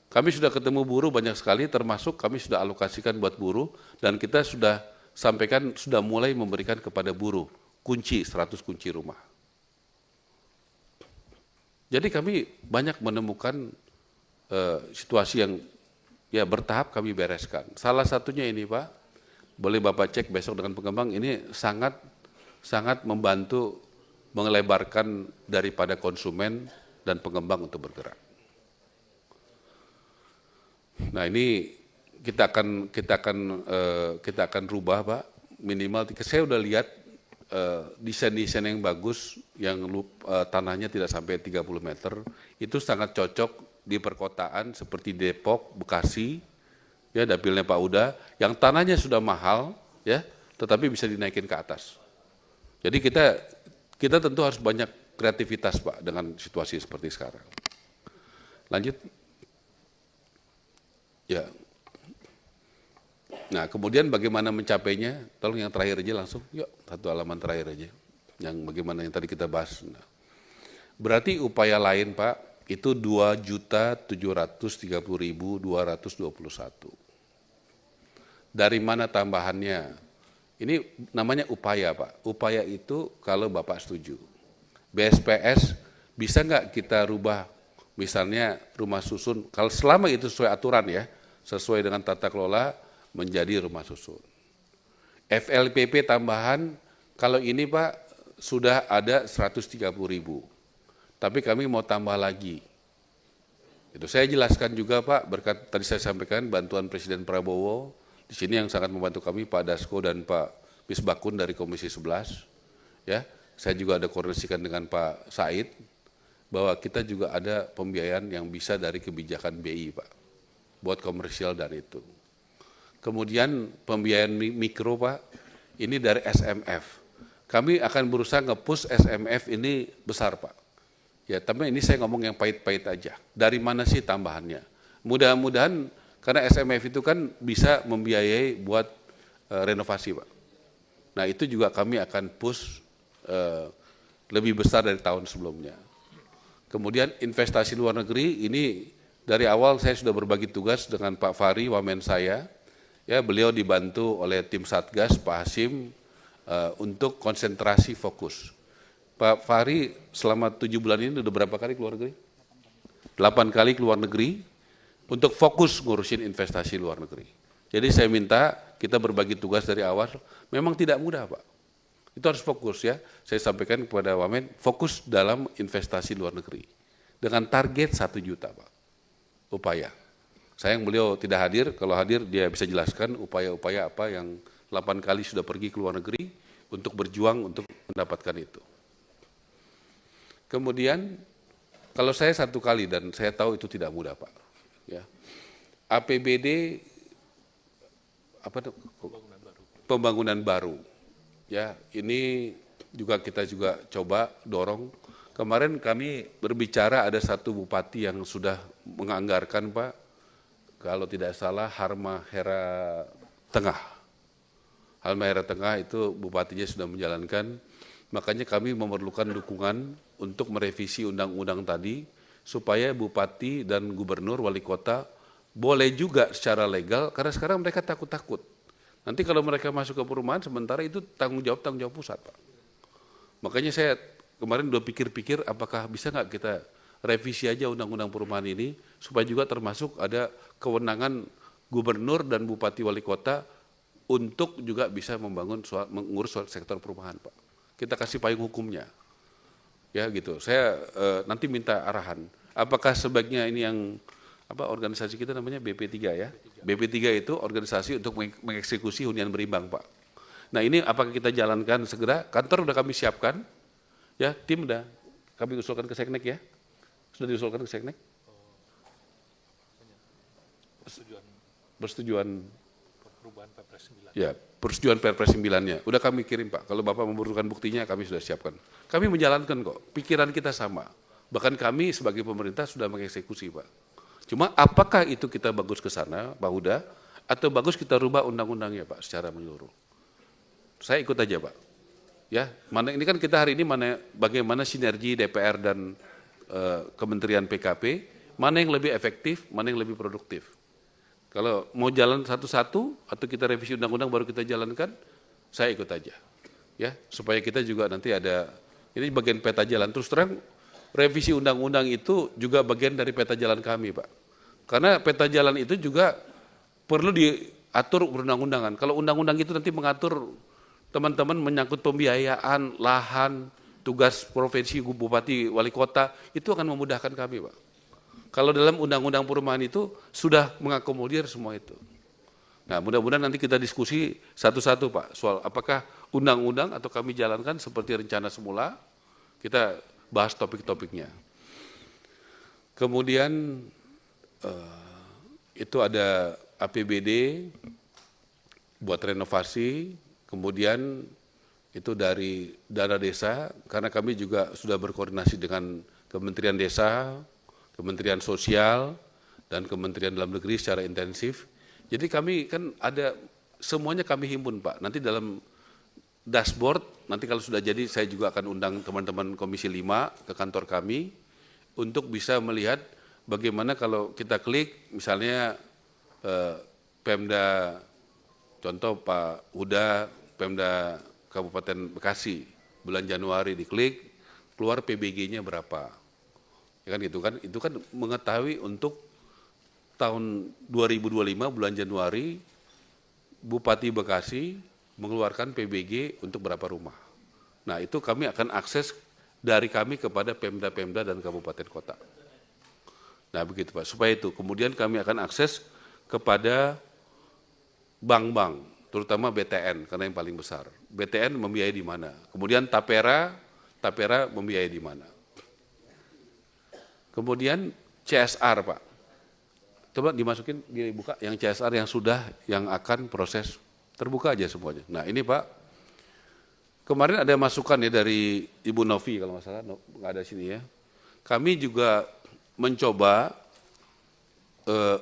Kami sudah ketemu buruh banyak sekali, termasuk kami sudah alokasikan buat buruh, dan kita sudah sampaikan, sudah mulai memberikan kepada buruh kunci, 100 kunci rumah. Jadi kami banyak menemukan situasi yang ya bertahap kami bereskan. Salah satunya ini Pak, boleh Bapak cek besok dengan pengembang, ini sangat membantu melebarkan daripada konsumen dan pengembang untuk bergerak. Nah ini kita akan rubah Pak, minimal saya udah lihat desain-desain yang bagus, yang tanahnya tidak sampai 30 meter, itu sangat cocok di perkotaan seperti Depok, Bekasi, ya dapilnya Pak Uda, yang tanahnya sudah mahal, ya, tetapi bisa dinaikin ke atas. Jadi kita tentu harus banyak kreativitas Pak dengan situasi seperti sekarang. Lanjut. Ya. Nah, kemudian bagaimana mencapainya? Tolong yang terakhir aja langsung. Yuk, satu halaman terakhir aja. Yang bagaimana yang tadi kita bahas. Nah, berarti upaya lain Pak, itu 2.730.221. Dari mana tambahannya? Ini namanya upaya Pak. Upaya itu kalau Bapak setuju. BSPS bisa nggak kita rubah misalnya rumah susun, kalau selama itu sesuai aturan ya, sesuai dengan tata kelola, menjadi rumah susun. FLPP tambahan, kalau ini Pak sudah ada 130.000, tapi kami mau tambah lagi. Itu saya jelaskan juga Pak, berkat tadi saya sampaikan bantuan Presiden Prabowo, di sini yang sangat membantu kami Pak Dasko dan Pak Misbakun dari Komisi 11. Ya, saya juga ada koordinasikan dengan Pak Said, bahwa kita juga ada pembiayaan yang bisa dari kebijakan BI Pak, buat komersial dan itu. Kemudian pembiayaan mikro Pak, ini dari SMF. Kami akan berusaha nge-push SMF ini besar Pak. Ya, tapi ini saya ngomong yang pahit-pahit aja. Dari mana sih tambahannya? Mudah-mudahan, karena SMF itu kan bisa membiayai buat renovasi Pak. Nah itu juga kami akan push lebih besar dari tahun sebelumnya. Kemudian investasi luar negeri, ini dari awal saya sudah berbagi tugas dengan Pak Fahri, wamen saya. Ya, beliau dibantu oleh tim Satgas, Pak Hasim, untuk konsentrasi fokus. Pak Fahri selama 7 bulan ini udah berapa kali keluar negeri? 8 kali keluar negeri untuk fokus ngurusin investasi luar negeri. Jadi saya minta kita berbagi tugas dari awal, memang tidak mudah Pak. Itu harus fokus ya, saya sampaikan kepada Wamen, fokus dalam investasi luar negeri. Dengan target 1 juta Pak, upaya. Sayang beliau tidak hadir, kalau hadir dia bisa jelaskan upaya-upaya apa yang 8 kali sudah pergi ke luar negeri untuk berjuang untuk mendapatkan itu. Kemudian kalau saya 1 kali dan saya tahu itu tidak mudah Pak, ya. APBD apa itu? Pembangunan baru, ya ini juga kita juga coba dorong. Kemarin kami berbicara ada 1 bupati yang sudah menganggarkan Pak, kalau tidak salah Halmahera Tengah. Halmahera Tengah itu bupatinya sudah menjalankan. Makanya kami memerlukan dukungan untuk merevisi undang-undang tadi, supaya bupati dan gubernur, wali kota, boleh juga secara legal, karena sekarang mereka takut-takut. Nanti kalau mereka masuk ke perumahan, sementara itu tanggung jawab pusat Pak. Makanya saya kemarin udah pikir-pikir, apakah bisa nggak kita revisi aja undang-undang perumahan ini, supaya juga termasuk ada kewenangan gubernur dan bupati wali kota, untuk juga bisa mengurus sektor perumahan Pak. Kita kasih payung hukumnya, ya gitu. Saya nanti minta arahan. Apakah sebaiknya ini yang apa organisasi kita namanya BP3 ya. BP3 itu organisasi untuk mengeksekusi hunian berimbang, Pak. Nah, ini apakah kita jalankan segera? Kantor udah kami siapkan, ya, tim udah kami usulkan ke Seknek ya. Sudah diusulkan ke Seknek? Persetujuan perubahan Perpres 9. Ya, persetujuan Perpres 9-nya. Udah kami kirim, Pak. Kalau Bapak membutuhkan buktinya, kami sudah siapkan. Kami menjalankan kok. Pikiran kita sama. Bahkan kami sebagai pemerintah sudah mengeksekusi, Pak. Cuma apakah itu kita bagus ke sana, Pak Huda, atau bagus kita rubah undang-undangnya, Pak, secara menyeluruh? Saya ikut aja, Pak. Ya, mana ini kan kita hari ini bagaimana sinergi DPR dan Kementerian PKP, mana yang lebih efektif, mana yang lebih produktif. Kalau mau jalan satu-satu atau kita revisi undang-undang baru kita jalankan, saya ikut aja. Ya, supaya kita juga nanti ada, ini bagian peta jalan. Terus terang, revisi undang-undang itu juga bagian dari peta jalan kami, Pak. Karena peta jalan itu juga perlu diatur perundang-undangan. Kalau undang-undang itu nanti mengatur teman-teman menyangkut pembiayaan, lahan, tugas provinsi, bupati, wali kota, itu akan memudahkan kami, Pak. Kalau dalam undang-undang perumahan itu sudah mengakomodir semua itu. Nah, mudah-mudahan nanti kita diskusi satu-satu, Pak, soal apakah undang-undang atau kami jalankan seperti rencana semula, kita bahas topik-topiknya. Kemudian itu ada APBD buat renovasi, kemudian itu dari dana desa, karena kami juga sudah berkoordinasi dengan Kementerian Desa, Kementerian Sosial, dan Kementerian Dalam Negeri secara intensif. Jadi kami kan ada, semuanya kami himpun, Pak. Nanti dalam dashboard, nanti kalau sudah jadi saya juga akan undang teman-teman Komisi 5 ke kantor kami untuk bisa melihat bagaimana kalau kita klik, misalnya Pemda, contoh Pak Huda, Pemda Kabupaten Bekasi, bulan Januari diklik, keluar PBG-nya berapa. Ya kan gitu kan, itu kan mengetahui untuk tahun 2025 bulan Januari, Bupati Bekasi mengeluarkan PBG untuk berapa rumah. Nah, itu kami akan akses dari kami kepada Pemda-Pemda dan Kabupaten Kota. Nah, begitu Pak, supaya itu. Kemudian kami akan akses kepada bank-bank, terutama BTN, karena yang paling besar. BTN membiayai di mana? Kemudian Tapera membiayai di mana? Kemudian CSR, Pak. Coba dimasukin, dibuka yang CSR yang sudah, yang akan proses, terbuka aja semuanya. Nah, ini Pak, kemarin ada masukan ya dari Ibu Novi, kalau nggak salah, nggak ada sini ya. Kami juga mencoba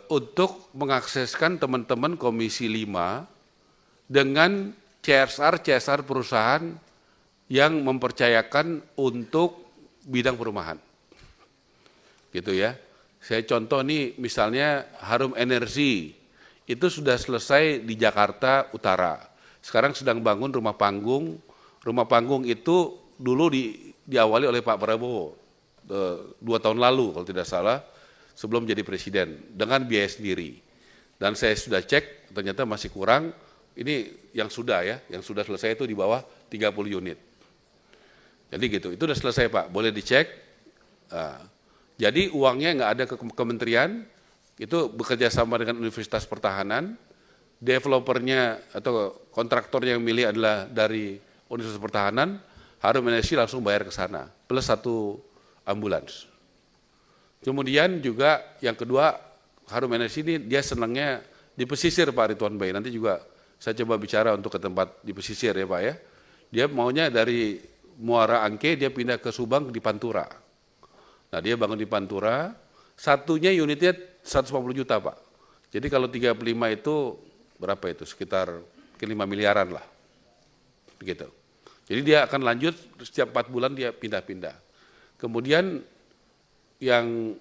untuk mengakseskan teman-teman Komisi 5 dengan CSR perusahaan yang mempercayakan untuk bidang perumahan. Gitu ya. Saya contoh nih, misalnya Harum Energi, itu sudah selesai di Jakarta Utara. Sekarang sedang bangun rumah panggung. Rumah panggung itu dulu diawali oleh Pak Prabowo 2 tahun lalu kalau tidak salah, sebelum jadi presiden, dengan biaya sendiri. Dan saya sudah cek, ternyata masih kurang. Ini yang sudah ya, yang sudah selesai itu di bawah 30 unit. Jadi gitu, itu sudah selesai Pak, boleh dicek. Jadi uangnya nggak ada ke kementerian, itu bekerja sama dengan Universitas Pertahanan, developernya atau kontraktornya yang milih adalah dari Universitas Pertahanan, Harum Energi langsung bayar ke sana, plus 1 ambulans. Kemudian juga yang kedua, Harum Energi ini dia senangnya di pesisir Pak Ridwan Bay, nanti juga saya coba bicara untuk ke tempat di pesisir ya Pak ya. Dia maunya dari Muara Angke dia pindah ke Subang di Pantura. Nah dia bangun di Pantura, satunya unitnya 150 juta Pak. Jadi kalau 35 itu berapa itu? Sekitar 5 miliaran lah. Begitu. Jadi dia akan lanjut setiap 4 bulan dia pindah-pindah. Kemudian yang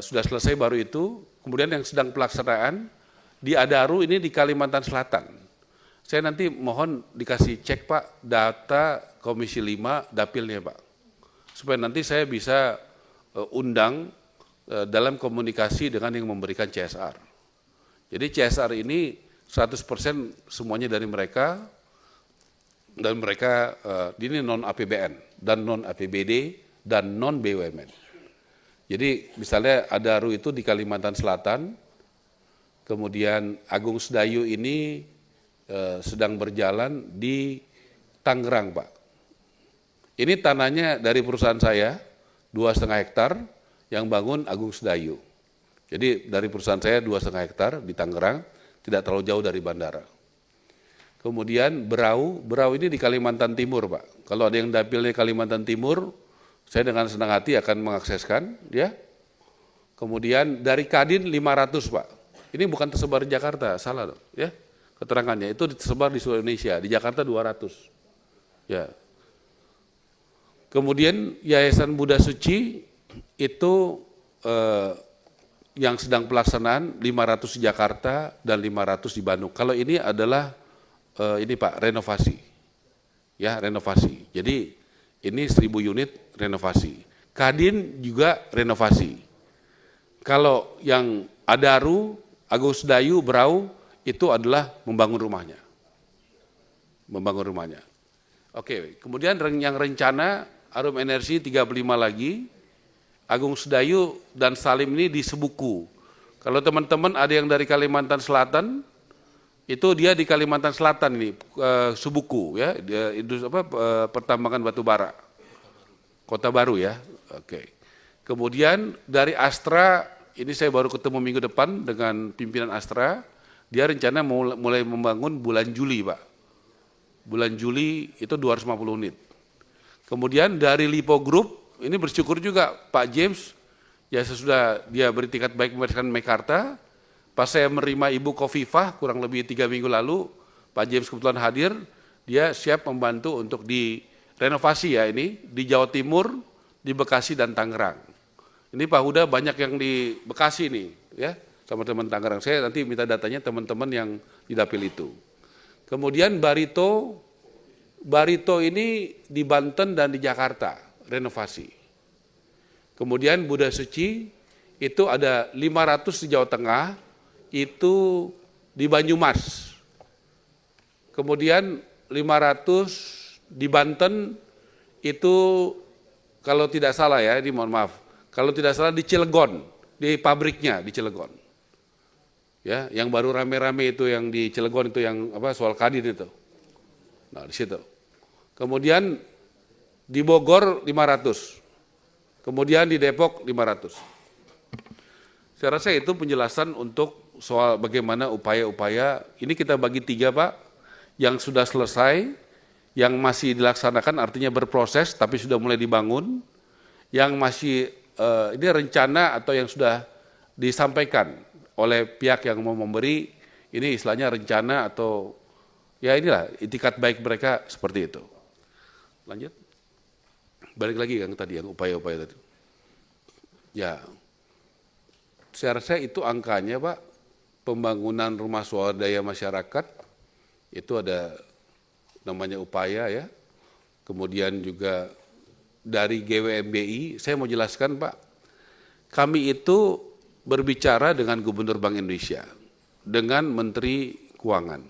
sudah selesai baru itu, kemudian yang sedang pelaksanaan di Adaru ini di Kalimantan Selatan. Saya nanti mohon dikasih cek Pak data Komisi 5 dapilnya Pak. Supaya nanti saya bisa undang dalam komunikasi dengan yang memberikan CSR. Jadi CSR ini 100% semuanya dari mereka, dan mereka ini non APBN dan non APBD dan non BUMN. Jadi misalnya Adaru itu di Kalimantan Selatan, kemudian Agung Sedayu ini sedang berjalan di Tangerang, Pak. Ini tanahnya dari perusahaan saya, 2,5 hektar, yang bangun Agung Sedayu. Jadi dari perusahaan saya 2,5 hektar di Tangerang, tidak terlalu jauh dari bandara. Kemudian Berau ini di Kalimantan Timur, Pak. Kalau ada yang dapilnya Kalimantan Timur, saya dengan senang hati akan mengakseskan, ya. Kemudian dari Kadin 500, Pak. Ini bukan tersebar di Jakarta, salah, ya. Keterangannya itu tersebar di seluruh Indonesia, di Jakarta 200. Ya. Kemudian Yayasan Buddha Suci itu yang sedang pelaksanaan 500 di Jakarta dan 500 di Bandung. Kalau ini adalah ini Pak, renovasi. Ya, renovasi. Jadi ini 1.000 unit renovasi. Kadin juga renovasi. Kalau yang Adaru, Agung Sedayu, Berau itu adalah membangun rumahnya. Membangun rumahnya. Oke, kemudian yang rencana Arum Energi 35 lagi, Agung Sedayu dan Salim ini di Sebuku. Kalau teman-teman ada yang dari Kalimantan Selatan, itu dia di Kalimantan Selatan ini, Sebuku ya, pertambangan batu bara. Kota Baru ya. Oke. Kemudian dari Astra, ini saya baru ketemu minggu depan dengan pimpinan Astra, dia rencana mulai membangun bulan Juli, Pak. Bulan Juli itu 250 unit. Kemudian dari Lipo Group, ini bersyukur juga Pak James, ya sesudah dia beritikat baik membereskan Mekarta, pas saya menerima Ibu Kofifah kurang lebih 3 minggu lalu, Pak James kebetulan hadir, dia siap membantu untuk direnovasi ya ini, di Jawa Timur, di Bekasi dan Tangerang. Ini Pak Huda banyak yang di Bekasi nih, ya sama teman Tangerang. Saya nanti minta datanya teman-teman yang di dapil itu. Kemudian Barito ini di Banten dan di Jakarta, renovasi. Kemudian Buddha Suci itu ada 500 di Jawa Tengah, itu di Banyumas. Kemudian 500 di Banten itu kalau tidak salah ya, ini mohon maaf, kalau tidak salah di Cilegon, di pabriknya di Cilegon. Ya, yang baru rame-rame itu yang di Cilegon itu yang apa soal Kadin itu. Nah, di situ. Kemudian di Bogor 500. Kemudian di Depok 500. Saya rasa itu penjelasan untuk soal bagaimana upaya-upaya, ini kita bagi 3 Pak, yang sudah selesai, yang masih dilaksanakan artinya berproses tapi sudah mulai dibangun, yang masih ini rencana atau yang sudah disampaikan oleh pihak yang mau memberi, ini istilahnya rencana atau ya inilah itikat baik mereka seperti itu. Lanjut. Balik lagi yang tadi yang upaya-upaya tadi. Ya, saya rasa itu angkanya Pak, pembangunan rumah swadaya masyarakat, itu ada namanya upaya ya. Kemudian juga dari GWMBI, saya mau jelaskan Pak, kami itu berbicara dengan Gubernur Bank Indonesia, dengan Menteri Keuangan,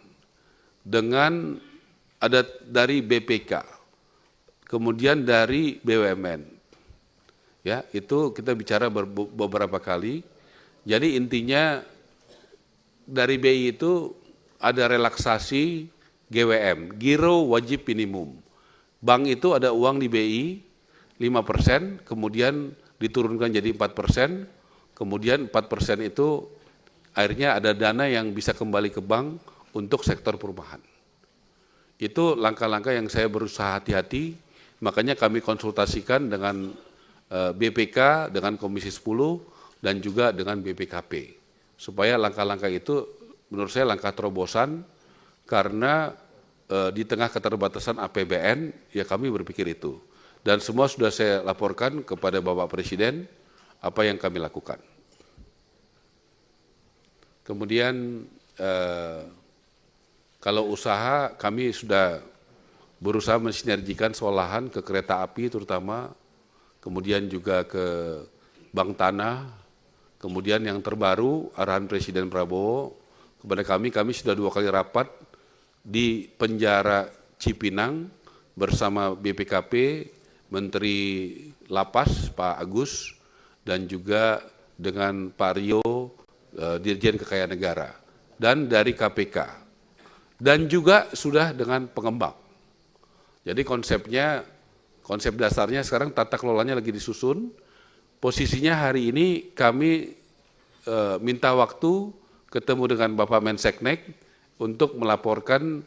dengan ada dari BPK, kemudian dari BUMN, ya itu kita bicara beberapa kali. Jadi intinya dari BI itu ada relaksasi GWM, giro wajib minimum. Bank itu ada uang di BI 5%, kemudian diturunkan jadi 4%, kemudian 4% itu akhirnya ada dana yang bisa kembali ke bank untuk sektor perumahan. Itu langkah-langkah yang saya berusaha hati-hati, makanya kami konsultasikan dengan BPK, dengan Komisi 10, dan juga dengan BPKP. Supaya langkah-langkah itu menurut saya langkah terobosan, karena di tengah keterbatasan APBN, ya kami berpikir itu. Dan semua sudah saya laporkan kepada Bapak Presiden apa yang kami lakukan. Kemudian kalau usaha kami sudah berusaha mensinergikan soal lahan ke kereta api terutama, kemudian juga ke bank tanah, kemudian yang terbaru arahan Presiden Prabowo kepada kami sudah 2 kali rapat di penjara Cipinang bersama BPKP, Menteri Lapas Pak Agus, dan juga dengan Pak Rio, Dirjen Kekayaan Negara, dan dari KPK, dan juga sudah dengan pengembang. Jadi konsep dasarnya sekarang tata kelolanya lagi disusun. Posisinya hari ini kami minta waktu ketemu dengan Bapak Menseknek untuk melaporkan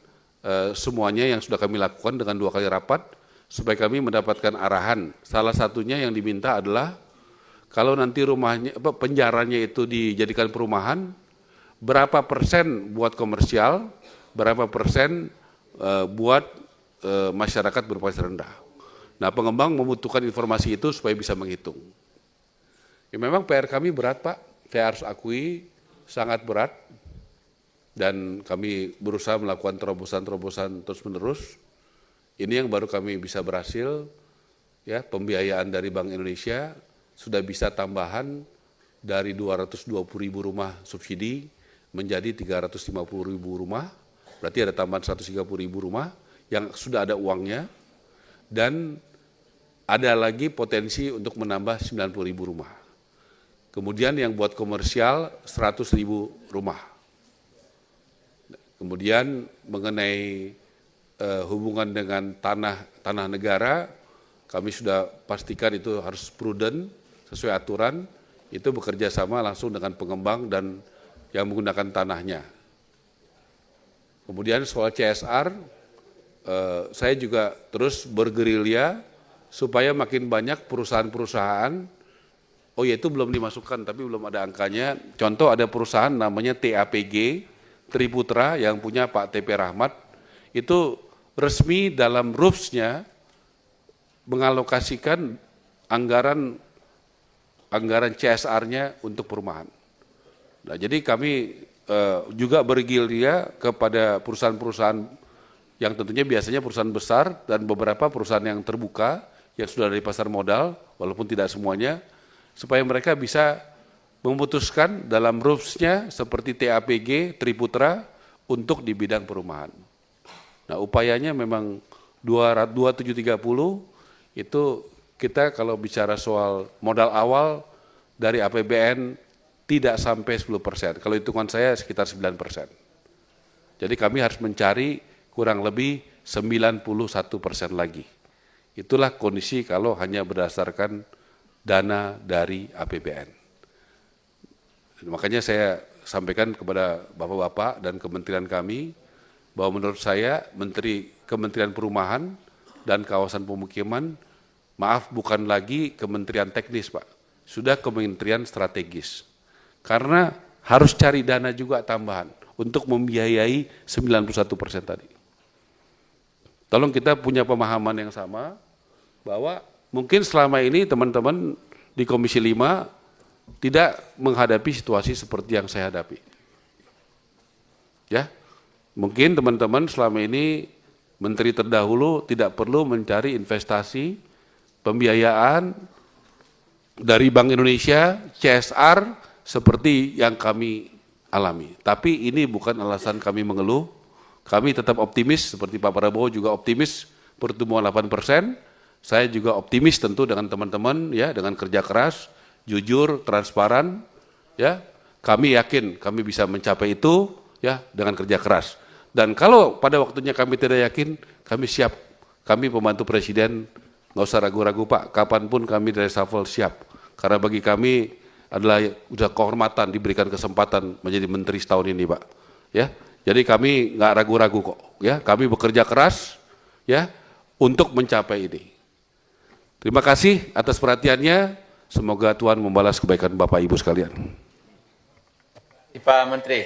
semuanya yang sudah kami lakukan dengan 2 kali rapat, supaya kami mendapatkan arahan. Salah satunya yang diminta adalah kalau nanti penjaranya itu dijadikan perumahan, berapa persen buat komersial, berapa persen buat masyarakat berpenghasilan rendah. Nah, pengembang membutuhkan informasi itu supaya bisa menghitung. Ya, memang PR kami berat, Pak. Saya harus akui sangat berat. Dan kami berusaha melakukan terobosan-terobosan terus-menerus. Ini yang baru kami bisa berhasil, ya, pembiayaan dari Bank Indonesia sudah bisa tambahan dari 220.000 rumah subsidi menjadi 350.000 rumah, berarti ada tambahan 130.000 rumah yang sudah ada uangnya, dan ada lagi potensi untuk menambah 90.000 rumah. Kemudian yang buat komersial 100.000 rumah. Kemudian mengenai hubungan dengan tanah negara, kami sudah pastikan itu harus prudent, sesuai aturan, itu bekerja sama langsung dengan pengembang dan yang menggunakan tanahnya. Kemudian soal CSR, saya juga terus bergerilya supaya makin banyak perusahaan-perusahaan, oh ya itu belum dimasukkan tapi belum ada angkanya, contoh ada perusahaan namanya TAPG, Triputra yang punya Pak TP Rahmat, itu resmi dalam rules-nya mengalokasikan anggaran CSR-nya untuk perumahan. Nah, jadi kami juga bergerilya kepada perusahaan-perusahaan yang tentunya biasanya perusahaan besar dan beberapa perusahaan yang terbuka yang sudah dari pasar modal, walaupun tidak semuanya, supaya mereka bisa memutuskan dalam rules-nya seperti TAPG, Triputra untuk di bidang perumahan. Nah, upayanya memang 2730 itu kita kalau bicara soal modal awal dari APBN tidak sampai 10%. Kalau hitungan saya sekitar 9%. Jadi kami harus mencari kurang lebih 91% lagi. Itulah kondisi kalau hanya berdasarkan dana dari APBN. Makanya saya sampaikan kepada Bapak-Bapak dan kementerian kami bahwa menurut saya Kementerian Perumahan dan Kawasan Pemukiman, maaf bukan lagi kementerian teknis Pak, sudah kementerian strategis. Karena harus cari dana juga tambahan untuk membiayai 91% tadi. Tolong kita punya pemahaman yang sama bahwa mungkin selama ini teman-teman di Komisi 5 tidak menghadapi situasi seperti yang saya hadapi. Ya, mungkin teman-teman selama ini menteri terdahulu tidak perlu mencari investasi, pembiayaan dari Bank Indonesia, CSR seperti yang kami alami. Tapi ini bukan alasan kami mengeluh. Kami tetap optimis, seperti Pak Prabowo juga optimis pertumbuhan 8%. Saya juga optimis tentu dengan teman-teman ya, dengan kerja keras, jujur, transparan, ya. Kami yakin kami bisa mencapai itu ya dengan kerja keras. Dan kalau pada waktunya kami tidak yakin, kami siap. Kami pembantu presiden, nggak usah ragu-ragu Pak, kapanpun kami dari reshuffle siap. Karena bagi kami adalah sudah kehormatan diberikan kesempatan menjadi menteri setahun ini Pak. Ya, jadi kami nggak ragu-ragu kok. Ya, kami bekerja keras ya untuk mencapai ini. Terima kasih atas perhatiannya. Semoga Tuhan membalas kebaikan Bapak Ibu sekalian. Pak Menteri.